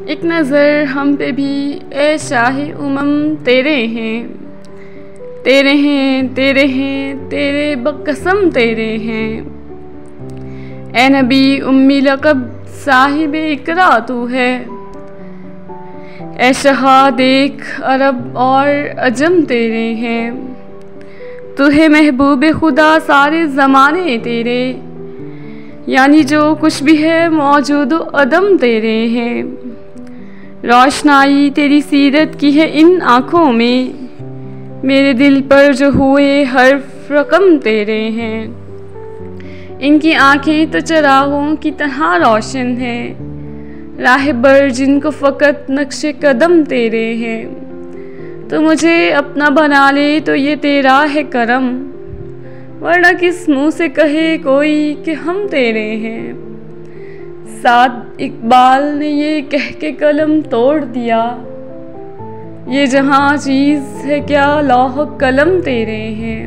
एक नज़र हम पे भी ए शाहे उमम तेरे हैं, तेरे हैं, तेरे हैं, तेरे बकसम तेरे हैं। ए नबी उम्मी लक़ब साहिब इकरा तू है। ए शहा देख अरब और अजम तेरे हैं। तू है महबूब खुदा सारे ज़माने तेरे, यानी जो कुछ भी है मौजूद अदम तेरे हैं। रोशनाई तेरी सीरत की है इन आँखों में, मेरे दिल पर जो हुए हर्फ रकम तेरे हैं। इनकी आँखें तो चिरागों की तरह रोशन है, राहबर जिनको फ़कत नक्शे कदम तेरे हैं। तो मुझे अपना बना ले तो ये तेरा है करम, वरना किस मुँह से कहे कोई कि हम तेरे हैं। साद इकबाल ने ये कह के कलम तोड़ दिया, ये जहाँ चीज़ है क्या लौह कलम तेरे हैं।